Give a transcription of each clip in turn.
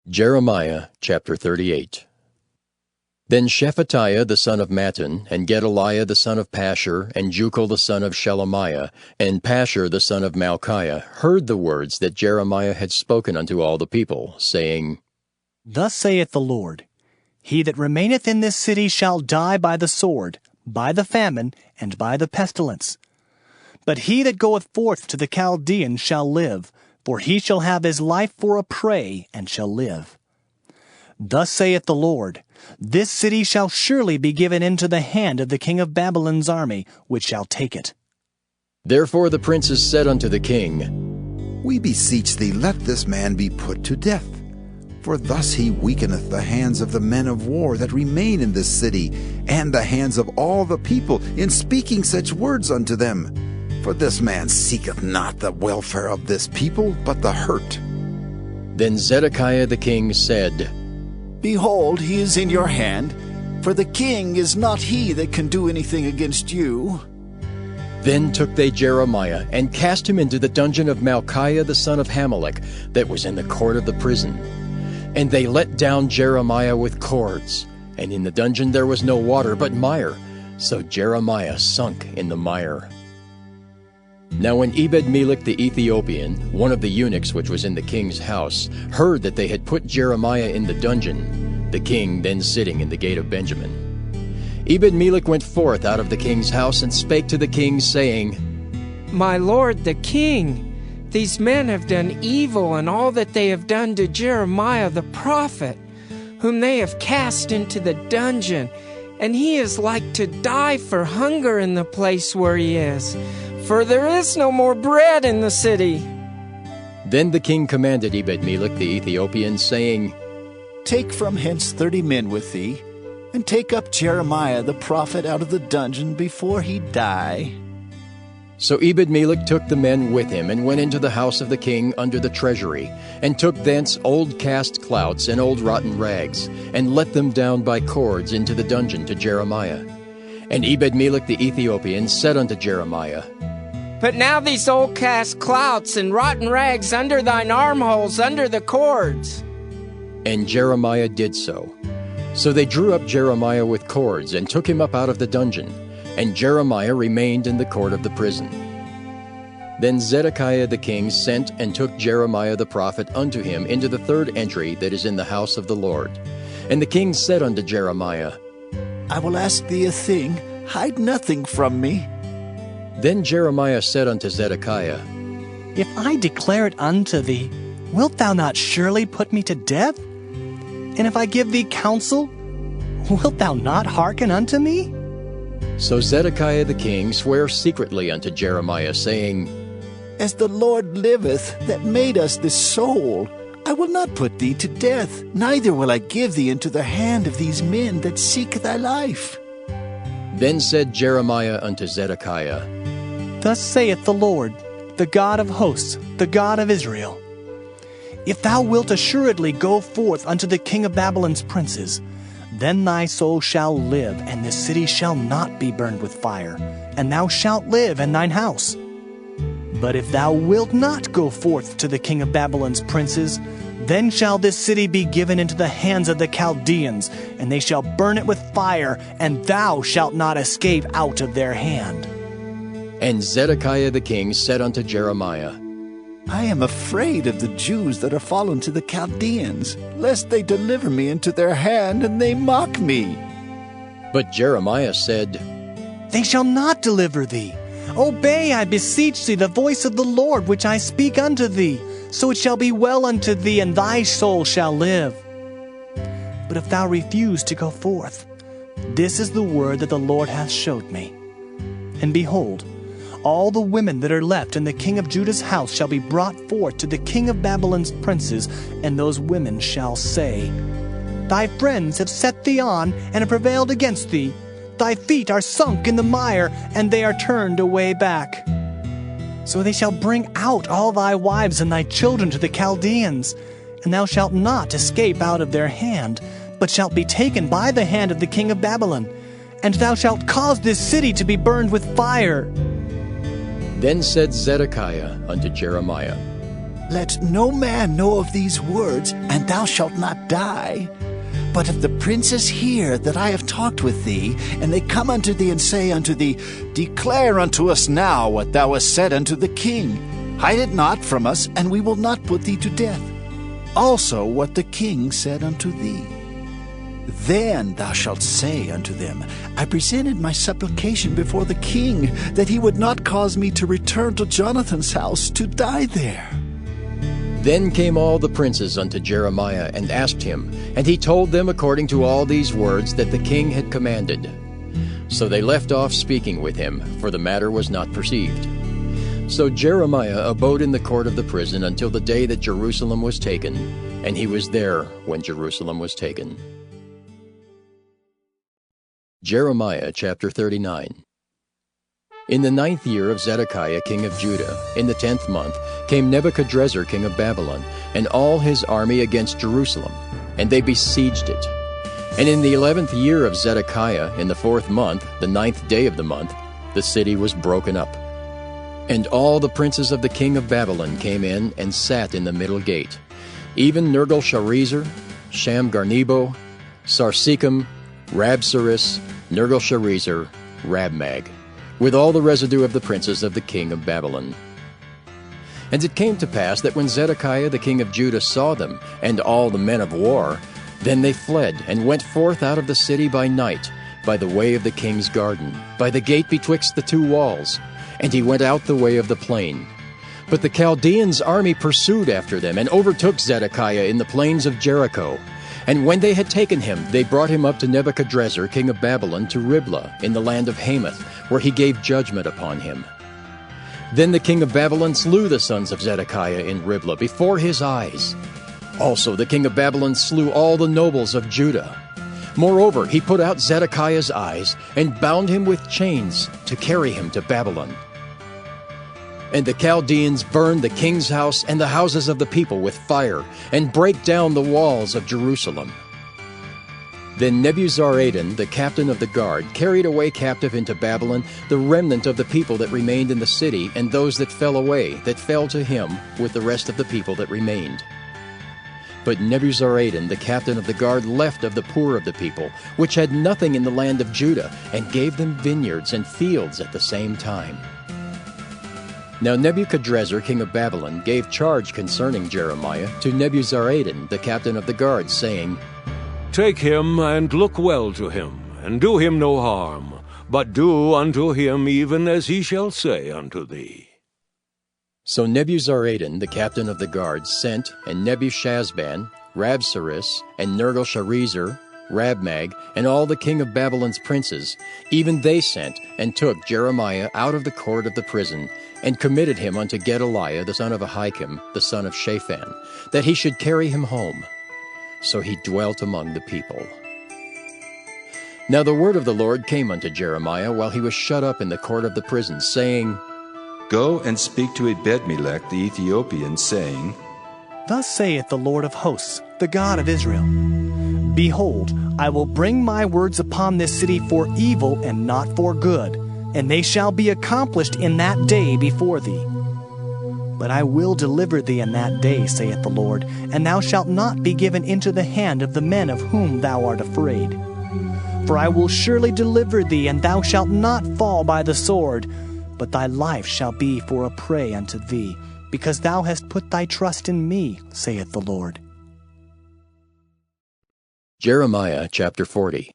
Jeremiah chapter 38. Then Shephatiah the son of Mattan, and Gedaliah the son of Pashur, and Jucal the son of Shelemiah, and Pashur the son of Malchiah heard the words that Jeremiah had spoken unto all the people, saying, Thus saith the Lord, He that remaineth in this city shall die by the sword, by the famine, and by the pestilence. But he that goeth forth to the Chaldeans shall live, for he shall have his life for a prey, and shall live. Thus saith the Lord, This city shall surely be given into the hand of the king of Babylon's army, which shall take it. Therefore the princes said unto the king, We beseech thee, let this man be put to death. For thus he weakeneth the hands of the men of war that remain in this city, and the hands of all the people, in speaking such words unto them. For this man seeketh not the welfare of this people, but the hurt. Then Zedekiah the king said, Behold, he is in your hand, for the king is not he that can do anything against you. Then took they Jeremiah, and cast him into the dungeon of Malchiah the son of Hamelech, that was in the court of the prison. And they let down Jeremiah with cords, and in the dungeon there was no water but mire, so Jeremiah sunk in the mire. Now when Ebed-melech the Ethiopian, one of the eunuchs which was in the king's house, heard that they had put Jeremiah in the dungeon, the king then sitting in the gate of Benjamin, Ebed-melech went forth out of the king's house and spake to the king, saying, My lord the king, these men have done evil in all that they have done to Jeremiah the prophet, whom they have cast into the dungeon, and he is like to die for hunger in the place where he is. For there is no more bread in the city. Then the king commanded Ebed-melech the Ethiopian, saying, Take from hence 30 men with thee, and take up Jeremiah the prophet out of the dungeon before he die. So Ebed-melech took the men with him, and went into the house of the king under the treasury, and took thence old cast clouts and old rotten rags, and let them down by cords into the dungeon to Jeremiah. And Ebed-melech the Ethiopian said unto Jeremiah, Put now these old cast clouts and rotten rags under thine armholes, under the cords. And Jeremiah did so. So they drew up Jeremiah with cords, and took him up out of the dungeon, and Jeremiah remained in the court of the prison. Then Zedekiah the king sent and took Jeremiah the prophet unto him into the third entry that is in the house of the Lord. And the king said unto Jeremiah, I will ask thee a thing, hide nothing from me. Then Jeremiah said unto Zedekiah, If I declare it unto thee, wilt thou not surely put me to death? And if I give thee counsel, wilt thou not hearken unto me? So Zedekiah the king sware secretly unto Jeremiah, saying, As the Lord liveth, that made us this soul, I will not put thee to death, neither will I give thee into the hand of these men that seek thy life. Then said Jeremiah unto Zedekiah, Thus saith the Lord, the God of hosts, the God of Israel, If thou wilt assuredly go forth unto the king of Babylon's princes, then thy soul shall live, and this city shall not be burned with fire, and thou shalt live in thine house. But if thou wilt not go forth to the king of Babylon's princes, then shall this city be given into the hands of the Chaldeans, and they shall burn it with fire, and thou shalt not escape out of their hand. And Zedekiah the king said unto Jeremiah, I am afraid of the Jews that are fallen to the Chaldeans, lest they deliver me into their hand, and they mock me. But Jeremiah said, They shall not deliver thee. Obey, I beseech thee, the voice of the Lord, which I speak unto thee. So it shall be well unto thee, and thy soul shall live. But if thou refuse to go forth, this is the word that the Lord hath showed me. And behold, all the women that are left in the king of Judah's house shall be brought forth to the king of Babylon's princes, and those women shall say, Thy friends have set thee on, and have prevailed against thee. Thy feet are sunk in the mire, and they are turned away back. So they shall bring out all thy wives and thy children to the Chaldeans, and thou shalt not escape out of their hand, but shalt be taken by the hand of the king of Babylon, and thou shalt cause this city to be burned with fire. Then said Zedekiah unto Jeremiah, Let no man know of these words, and thou shalt not die. But if the princes hear that I have talked with thee, and they come unto thee and say unto thee, Declare unto us now what thou hast said unto the king. Hide it not from us, and we will not put thee to death. Also what the king said unto thee. Then thou shalt say unto them, I presented my supplication before the king, that he would not cause me to return to Jonathan's house to die there. Then came all the princes unto Jeremiah and asked him, and he told them according to all these words that the king had commanded. So they left off speaking with him, for the matter was not perceived. So Jeremiah abode in the court of the prison until the day that Jerusalem was taken, and he was there when Jerusalem was taken. Jeremiah chapter 39. In the 9th year of Zedekiah king of Judah, in the 10th month, came Nebuchadrezzar king of Babylon, and all his army against Jerusalem, and they besieged it. And in the 11th year of Zedekiah, in the 4th month, the 9th day of the month, the city was broken up. And all the princes of the king of Babylon came in and sat in the middle gate, even Nergal-Sharezer, Shamgar-Nebo, Sarsekim, Rabsaris, Nergal-Sharezer, Rabmag, with all the residue of the princes of the king of Babylon. And it came to pass that when Zedekiah the king of Judah saw them, and all the men of war, then they fled, and went forth out of the city by night, by the way of the king's garden, by the gate betwixt the two walls, and he went out the way of the plain. But the Chaldeans' army pursued after them, and overtook Zedekiah in the plains of Jericho. And when they had taken him, they brought him up to Nebuchadrezzar king of Babylon to Riblah, in the land of Hamath, where he gave judgment upon him. Then the king of Babylon slew the sons of Zedekiah in Riblah before his eyes. Also the king of Babylon slew all the nobles of Judah. Moreover, he put out Zedekiah's eyes, and bound him with chains to carry him to Babylon. And the Chaldeans burned the king's house and the houses of the people with fire, and brake down the walls of Jerusalem. Then Nebuzaradan, the captain of the guard, carried away captive into Babylon the remnant of the people that remained in the city, and those that fell away, that fell to him with the rest of the people that remained. But Nebuzaradan, the captain of the guard, left of the poor of the people, which had nothing in the land of Judah, and gave them vineyards and fields at the same time. Now Nebuchadrezzar king of Babylon gave charge concerning Jeremiah to Nebuzaradan, the captain of the guard, saying, Take him, and look well to him, and do him no harm, but do unto him even as he shall say unto thee. So Nebuzaradan, the captain of the guard, sent, and Nebushazban, Rabsaris, and Nergal-Sharezer, Rabmag, and all the king of Babylon's princes, even they sent, and took Jeremiah out of the court of the prison, and committed him unto Gedaliah the son of Ahikam, the son of Shaphan, that he should carry him home. So he dwelt among the people. Now the word of the Lord came unto Jeremiah while he was shut up in the court of the prison, saying, Go and speak to Ebed-melech the Ethiopian, saying, Thus saith the Lord of hosts, the God of Israel, Behold, I will bring my words upon this city for evil and not for good, and they shall be accomplished in that day before thee. But I will deliver thee in that day, saith the Lord, and thou shalt not be given into the hand of the men of whom thou art afraid. For I will surely deliver thee, and thou shalt not fall by the sword, but thy life shall be for a prey unto thee, because thou hast put thy trust in me, saith the Lord. Jeremiah chapter 40.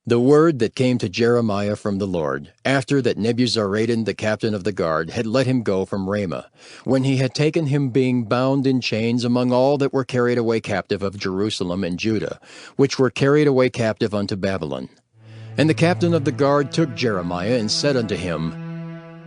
The word that came to Jeremiah from the Lord, after that Nebuzaradan the captain of the guard had let him go from Ramah, when he had taken him being bound in chains among all that were carried away captive of Jerusalem and Judah, which were carried away captive unto Babylon. And the captain of the guard took Jeremiah, and said unto him,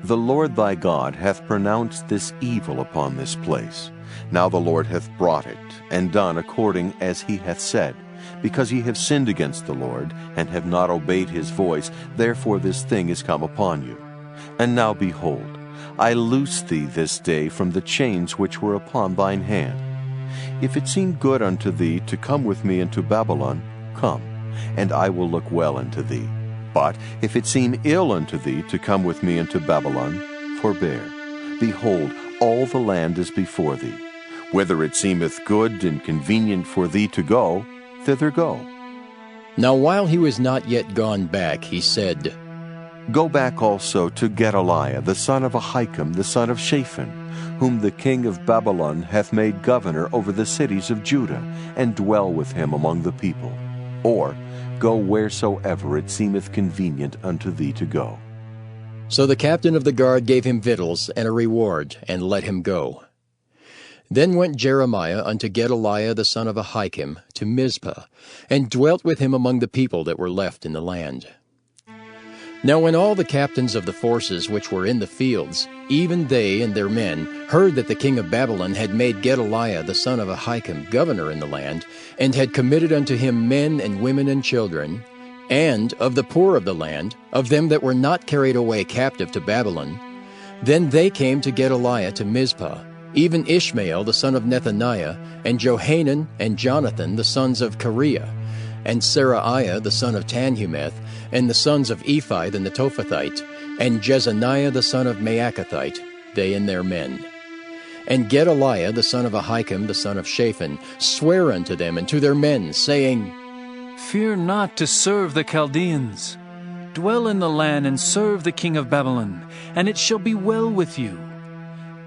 The Lord thy God hath pronounced this evil upon this place. Now the Lord hath brought it, and done according as he hath said. Because ye have sinned against the Lord, and have not obeyed his voice, therefore this thing is come upon you. And now behold, I loose thee this day from the chains which were upon thine hand. If it seem good unto thee to come with me into Babylon, come, and I will look well unto thee. But if it seem ill unto thee to come with me into Babylon, forbear. Behold, all the land is before thee. Whither it seemeth good and convenient for thee to go, thither go. Now while he was not yet gone back, he said, Go back also to Gedaliah the son of Ahikam the son of Shaphan, whom the king of Babylon hath made governor over the cities of Judah, and dwell with him among the people. Or go wheresoever it seemeth convenient unto thee to go. So the captain of the guard gave him victuals and a reward, and let him go. Then went Jeremiah unto Gedaliah the son of Ahikam to Mizpah, and dwelt with him among the people that were left in the land. Now when all the captains of the forces which were in the fields, even they and their men, heard that the king of Babylon had made Gedaliah the son of Ahikam governor in the land, and had committed unto him men and women and children, and of the poor of the land, of them that were not carried away captive to Babylon, then they came to Gedaliah to Mizpah, even Ishmael the son of Nethaniah, and Johanan and Jonathan the sons of Kareah, and Seraiah the son of Tanhumeth, and the sons of Ephi the Netophathite, and Jezaniah the son of Maacathite, they and their men. And Gedaliah the son of Ahikam the son of Shaphan sware unto them and to their men, saying, Fear not to serve the Chaldeans. Dwell in the land and serve the king of Babylon, and it shall be well with you.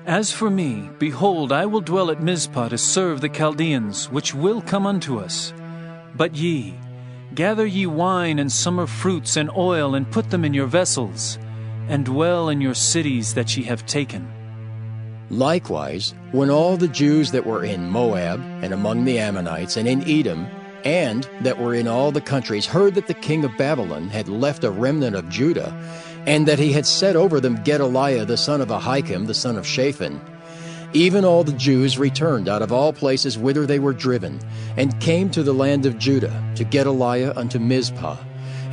As for me, behold, I will dwell at Mizpah to serve the Chaldeans, which will come unto us. But ye, gather ye wine and summer fruits and oil, and put them in your vessels, and dwell in your cities that ye have taken. Likewise, when all the Jews that were in Moab, and among the Ammonites, and in Edom, and that were in all the countries, heard that the king of Babylon had left a remnant of Judah, and that he had set over them Gedaliah the son of Ahikam the son of Shaphan, even all the Jews returned out of all places whither they were driven, and came to the land of Judah, to Gedaliah unto Mizpah,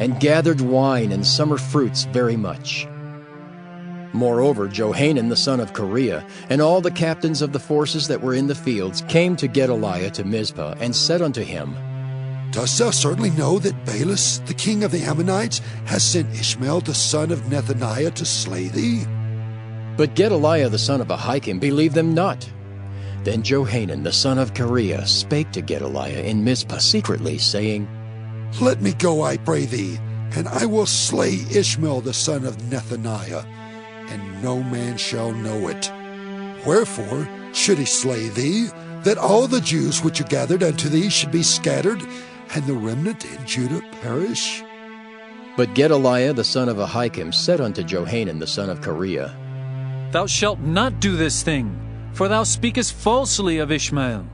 and gathered wine and summer fruits very much. Moreover, Johanan the son of Kareah, and all the captains of the forces that were in the fields, came to Gedaliah to Mizpah, and said unto him, Dost thou certainly know that Baalis, the king of the Ammonites, has sent Ishmael the son of Nethaniah to slay thee? But Gedaliah the son of Ahikam believed them not. Then Johanan the son of Kareah spake to Gedaliah in Mizpah secretly, saying, Let me go, I pray thee, and I will slay Ishmael the son of Nethaniah, and no man shall know it. Wherefore should he slay thee, that all the Jews which are gathered unto thee should be scattered, and the remnant in Judah perish? But Gedaliah the son of Ahikam said unto Johanan the son of Kareah, Thou shalt not do this thing, for thou speakest falsely of Ishmael.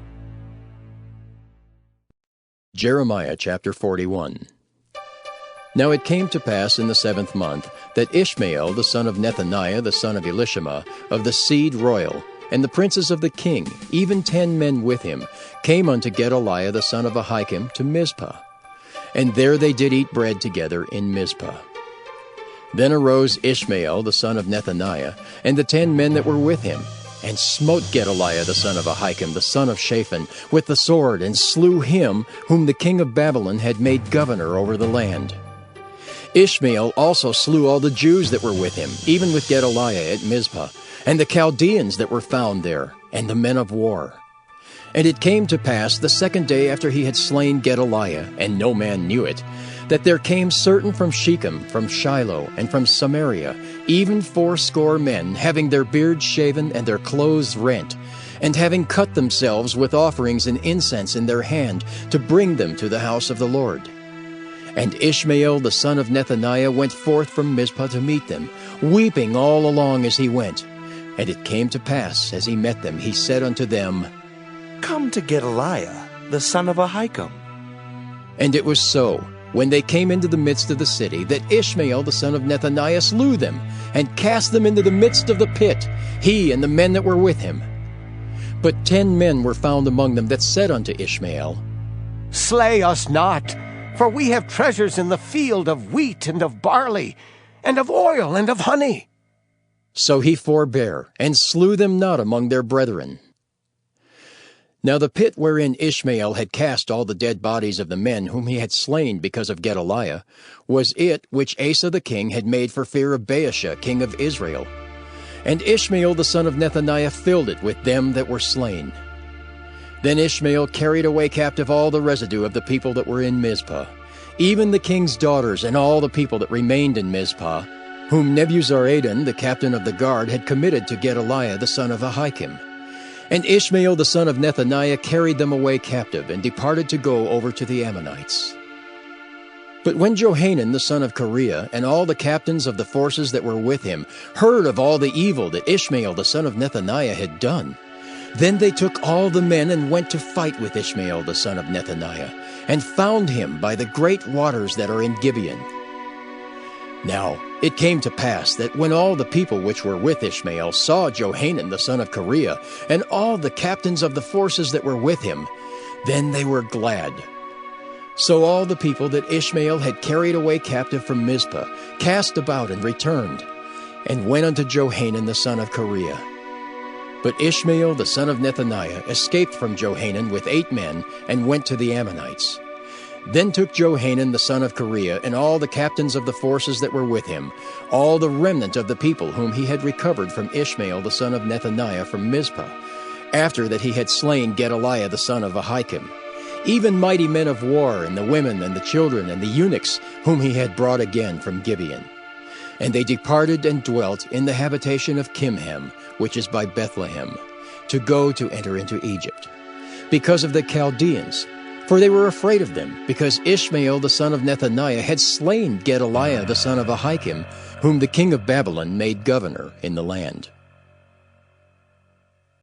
Jeremiah chapter 41. Now it came to pass in the 7th month that Ishmael the son of Nethaniah the son of Elishama of the seed royal, and the princes of the king, even 10 men with him, came unto Gedaliah the son of Ahikam to Mizpah. And there they did eat bread together in Mizpah. Then arose Ishmael the son of Nethaniah, and the 10 men that were with him, and smote Gedaliah the son of Ahikam the son of Shaphan with the sword, and slew him whom the king of Babylon had made governor over the land. Ishmael also slew all the Jews that were with him, even with Gedaliah at Mizpah, and the Chaldeans that were found there, and the men of war. And it came to pass the 2nd day after he had slain Gedaliah, and no man knew it, that there came certain from Shechem, from Shiloh, and from Samaria, even 80 men, having their beards shaven and their clothes rent, and having cut themselves with offerings and incense in their hand, to bring them to the house of the Lord. And Ishmael the son of Nethaniah went forth from Mizpah to meet them, weeping all along as he went. And it came to pass, as he met them, he said unto them, Come to Gedaliah, the son of Ahikam. And it was so, when they came into the midst of the city, that Ishmael the son of Nethaniah slew them, and cast them into the midst of the pit, he and the men that were with him. But 10 men were found among them that said unto Ishmael, Slay us not, for we have treasures in the field of wheat and of barley, and of oil and of honey. So he forbare, and slew them not among their brethren. Now the pit wherein Ishmael had cast all the dead bodies of the men whom he had slain because of Gedaliah was it which Asa the king had made for fear of Baasha king of Israel. And Ishmael the son of Nethaniah filled it with them that were slain. Then Ishmael carried away captive all the residue of the people that were in Mizpah, even the king's daughters and all the people that remained in Mizpah, whom Nebuzaradan, the captain of the guard, had committed to Gedaliah the son of Ahikam. And Ishmael the son of Nethaniah carried them away captive, and departed to go over to the Ammonites. But when Johanan the son of Kareah and all the captains of the forces that were with him heard of all the evil that Ishmael the son of Nethaniah had done, then they took all the men and went to fight with Ishmael the son of Nethaniah, and found him by the great waters that are in Gibeon. Now it came to pass that when all the people which were with Ishmael saw Johanan the son of Kareah, and all the captains of the forces that were with him, then they were glad. So all the people that Ishmael had carried away captive from Mizpah cast about and returned, and went unto Johanan the son of Kareah. But Ishmael the son of Nethaniah escaped from Johanan with 8 men, and went to the Ammonites. Then took Johanan the son of Kareah and all the captains of the forces that were with him, all the remnant of the people whom he had recovered from Ishmael the son of Nethaniah from Mizpah, after that he had slain Gedaliah the son of Ahikam, even mighty men of war, and the women and the children and the eunuchs whom he had brought again from Gibeon. And they departed and dwelt in the habitation of Kimham, which is by Bethlehem, to go to enter into Egypt, because of the Chaldeans. For they were afraid of them, because Ishmael the son of Nethaniah had slain Gedaliah the son of Ahikam, whom the king of Babylon made governor in the land.